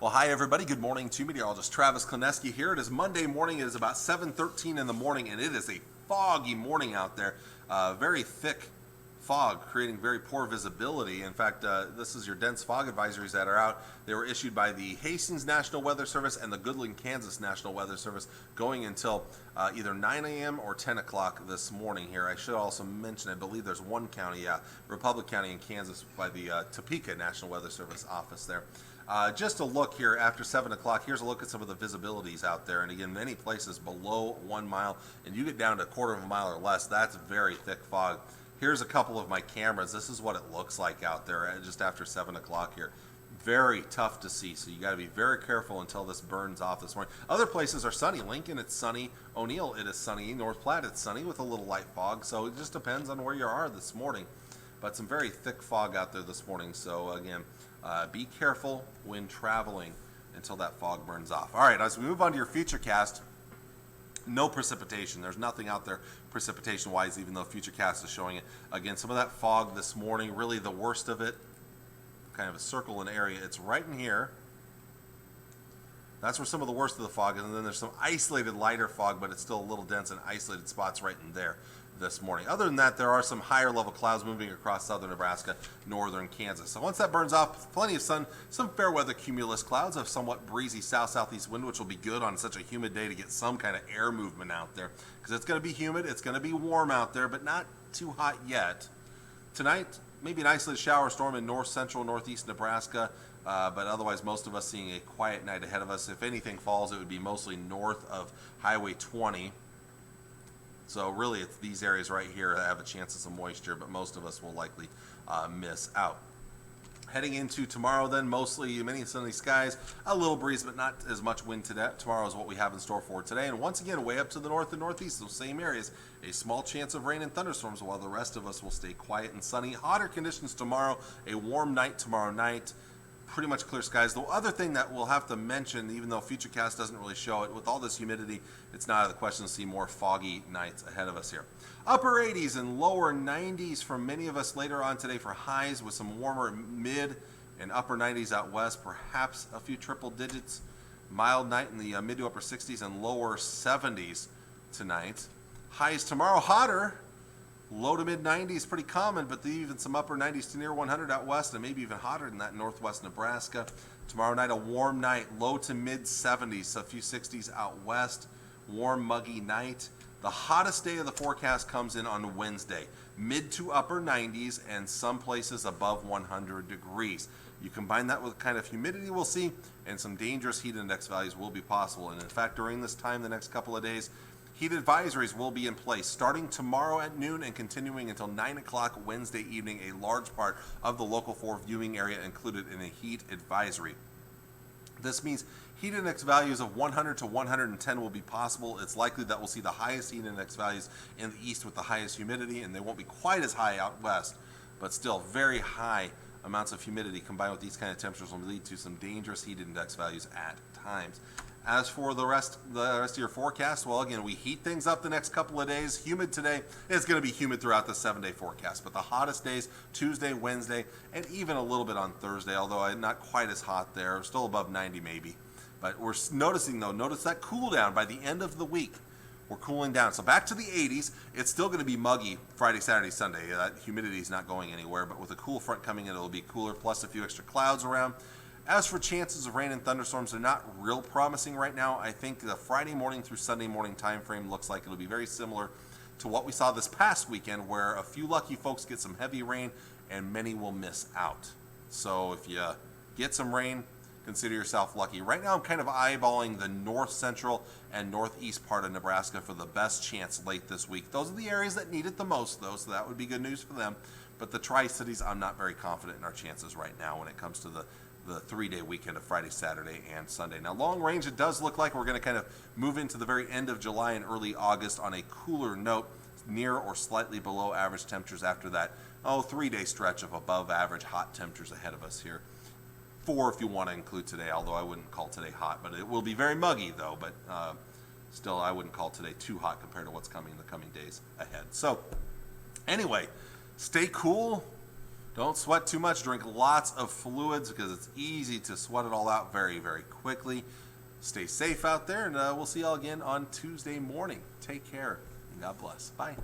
Well, hi everybody. Good morning to meteorologist Travis Kleneski here. It is Monday morning. It is about 7:13 in the morning, and it is a foggy morning out there. Very thick fog, creating very poor visibility. In fact, this is your dense fog advisories that are out. They were issued by the Hastings National Weather Service and the Goodland, Kansas National Weather Service, going until either 9 a.m. or 10 o'clock this morning here. I should also mention, I believe there's one county, Republic County in Kansas, by the Topeka National Weather Service office there. Just a look here after 7 o'clock. Here's a look at some of the visibilities out there. And again, many places below 1 mile. And you get down to a quarter of a mile or less, that's very thick fog. Here's a couple of my cameras. This is what it looks like out there just after 7 o'clock here. Very tough to see, so you got to be very careful until this burns off this morning. Other places are sunny. Lincoln, it's sunny. O'Neill, it is sunny. North Platte, it's sunny with a little light fog. So it just depends on where you are this morning. But some very thick fog out there this morning. So again, be careful when traveling until that fog burns off. All right, as we move on to your futurecast, no precipitation. There's nothing out there precipitation-wise, even though Futurecast is showing it. Again, some of that fog this morning, really the worst of it, kind of a circle and area. It's right in here. That's where some of the worst of the fog is, and then there's some isolated lighter fog, but it's still a little dense and isolated spots right in there this morning. Other than that, there are some higher level clouds moving across southern Nebraska, northern Kansas. So once that burns off, plenty of sun, some fair weather cumulus clouds, a somewhat breezy south-southeast wind, which will be good on such a humid day to get some kind of air movement out there, because it's going to be humid, it's going to be warm out there, but not too hot yet. Tonight, maybe an isolated shower storm in north central, northeast Nebraska, but otherwise most of us seeing a quiet night ahead of us. If anything falls, it would be mostly north of Highway 20. So really, it's these areas right here that have a chance of some moisture, but most of us will likely miss out. Heading into tomorrow then, mostly many sunny skies, a little breeze, but not as much wind today. Tomorrow is what we have in store for today. And once again, way up to the north and northeast, those same areas, a small chance of rain and thunderstorms, while the rest of us will stay quiet and sunny. Hotter conditions tomorrow, a warm night tomorrow night. Pretty much clear skies. The other thing that we'll have to mention, even though Futurecast doesn't really show it, with all this humidity, it's not out of the question to see more foggy nights ahead of us here. Upper 80s and lower 90s for many of us later on today for highs, with some warmer mid and upper 90s out west, perhaps a few triple digits. Mild night in the mid to upper 60s and lower 70s tonight. Highs tomorrow hotter. Low to mid 90s, pretty common, but even some upper 90s to near 100 out west, and maybe even hotter than that in northwest Nebraska. Tomorrow night, a warm night, low to mid 70s, a few 60s out west. Warm, muggy night. The hottest day of the forecast comes in on Wednesday, mid to upper 90s, and some places above 100 degrees. You combine that with the kind of humidity we'll see, and some dangerous heat index values will be possible. And in fact, during this time, the next couple of days, heat advisories will be in place starting tomorrow at noon and continuing until 9 o'clock Wednesday evening. A large part of the Local 4 viewing area included in a heat advisory. This means heat index values of 100 to 110 will be possible. It's likely that we'll see the highest heat index values in the east with the highest humidity, and they won't be quite as high out west, but still very high amounts of humidity combined with these kind of temperatures will lead to some dangerous heat index values at times. As for the rest of your forecast, well, again, we heat things up the next couple of days. Humid today. It's going to be humid throughout the 7-day forecast, but the hottest days, Tuesday, Wednesday, and even a little bit on Thursday, although not quite as hot there. Still above 90 maybe. But we're noticing, though, notice that cool down by the end of the week. We're cooling down. So back to the 80s. It's still going to be muggy Friday, Saturday, Sunday. That humidity is not going anywhere, but with a cool front coming in, it'll be cooler, plus a few extra clouds around. As for chances of rain and thunderstorms, they're not real promising right now. I think the Friday morning through Sunday morning time frame looks like it'll be very similar to what we saw this past weekend, where a few lucky folks get some heavy rain and many will miss out. So if you get some rain, consider yourself lucky. Right now I'm kind of eyeballing the north central and northeast part of Nebraska for the best chance late this week. Those are the areas that need it the most, though, so that would be good news for them. But the Tri-Cities, I'm not very confident in our chances right now when it comes to the 3-day weekend of Friday, Saturday, and Sunday. Now, long range, it does look like we're going to kind of move into the very end of July and early August on a cooler note, near or slightly below average temperatures after that 3-day stretch of above average hot temperatures ahead of us here. 4 if you want to include today, although I wouldn't call today hot, but it will be very muggy though, but still I wouldn't call today too hot compared to what's coming in the coming days ahead. So anyway, stay cool. Don't sweat too much. Drink lots of fluids because it's easy to sweat it all out very, very quickly. Stay safe out there, and we'll see y'all again on Tuesday morning. Take care, and God bless. Bye.